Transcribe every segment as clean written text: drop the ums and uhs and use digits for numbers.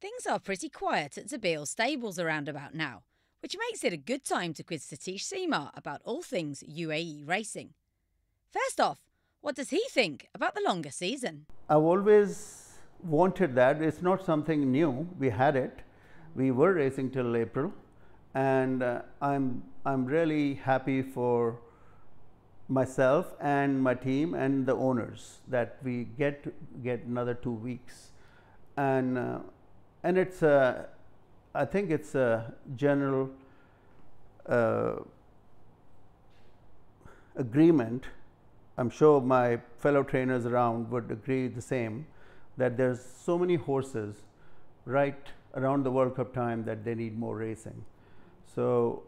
Things are pretty quiet at Zabeel stables around about now, which makes it a good time to quiz Satish Seemar about all things UAE racing. First off, what does he think about the longer season? I've always wanted that. It's not something new. We had it. We were racing till April, and I'm really happy for myself and my team and the owners that we get another 2 weeks, and it's I think it's a general agreement. I'm sure my fellow trainers around would agree the same, that there's so many horses right around the World Cup time that they need more racing. So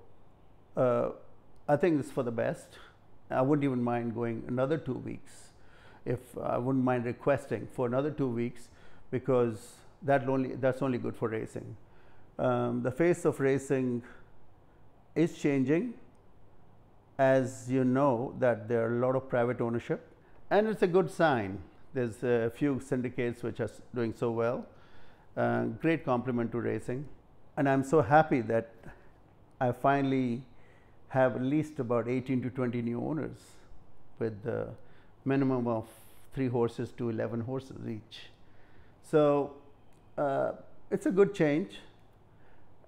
I think it's for the best. I wouldn't even mind going another 2 weeks. If I wouldn't mind requesting for another 2 weeks, because that's only good for racing. The face of racing is changing. As you know, that there are a lot of private ownership, and it's a good sign. There's a few syndicates which are doing so well. Great compliment to racing, and I'm so happy that I finally have at least about 18 to 20 new owners, with the minimum of 3 horses to 11 horses each. So it's a good change.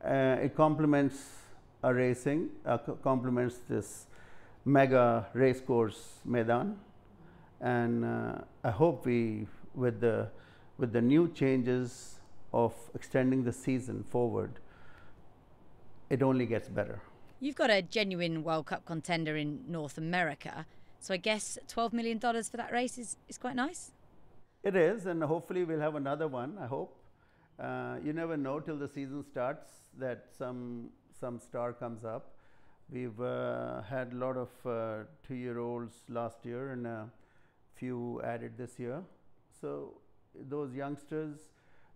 It complements our racing, complements this mega race course Maidan, and I hope with the new changes of extending the season forward, it only gets better. You've got a genuine World Cup contender in North America, so I guess $12 million for that race is quite nice. It is, and hopefully we'll have another one, I hope. You never know till the season starts that some star comes up. We've had a lot of 2-year-olds last year and a few added this year. So those youngsters,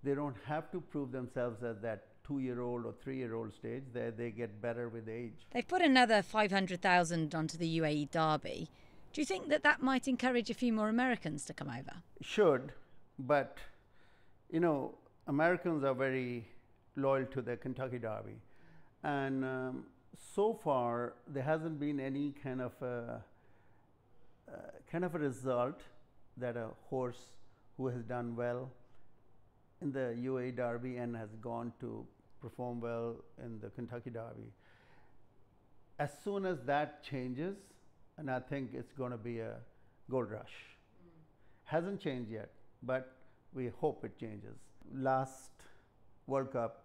they don't have to prove themselves at that 2-year-old or 3-year-old stage. They get better with age. They've put another 500,000 onto the UAE Derby. Do you think that might encourage a few more Americans to come over? Should, but you know, Americans are very loyal to the Kentucky Derby, and so far there hasn't been any kind of a result that a horse who has done well in the UAE Derby and has gone to perform well in the Kentucky Derby. As soon as that changes, and I think it's going to be a gold rush. Hasn't changed yet, but we hope it changes. Last World Cup,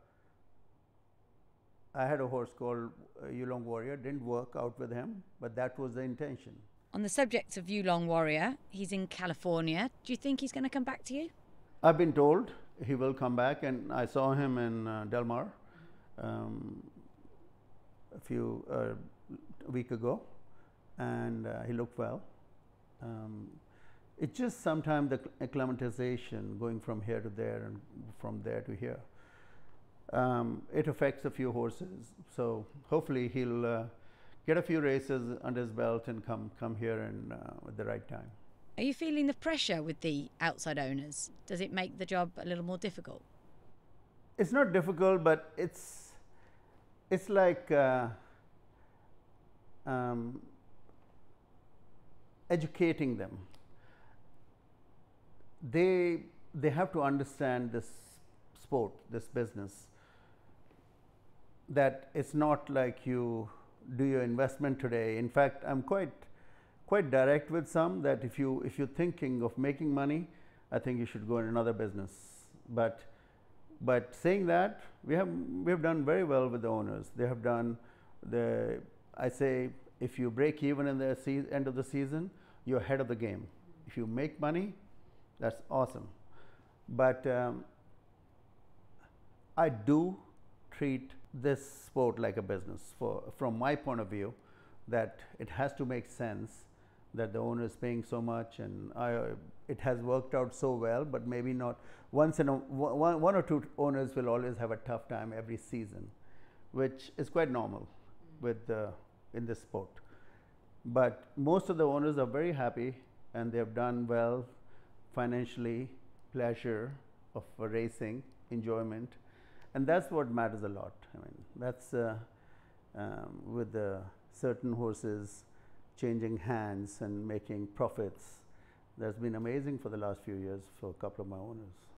I had a horse called Yulong Warrior. Didn't work out with him, but that was the intention. On the subject of Yulong Warrior, he's in California. Do you think he's going to come back to you? I've been told he will come back, and I saw him in Del Mar a week ago, and he looked well. It's just sometimes the acclimatization, going from here to there and from there to here. It affects a few horses, so hopefully he'll get a few races under his belt and come here and at the right time. Are you feeling the pressure with the outside owners? Does it make the job a little more difficult? It's not difficult, but it's like educating them. They have to understand this sport, this business, that it's not like you do your investment today. In fact, I'm quite direct with some, that if you're thinking of making money, I think you should go in another business. But saying that, we have done very well with the owners. They have done I say, if you break even in the end of the season, you're ahead of the game. If you make money, that's awesome. But I do treat this sport like a business from my point of view, that it has to make sense, that the owner is paying so much, and it has worked out so well, but maybe not. One or two owners will always have a tough time every season, which is quite normal in this sport. But most of the owners are very happy, and they have done well financially, pleasure of racing enjoyment, and that's what matters a lot. I mean, that's with the certain horses changing hands and making profits. That's been amazing for the last few years for a couple of my owners.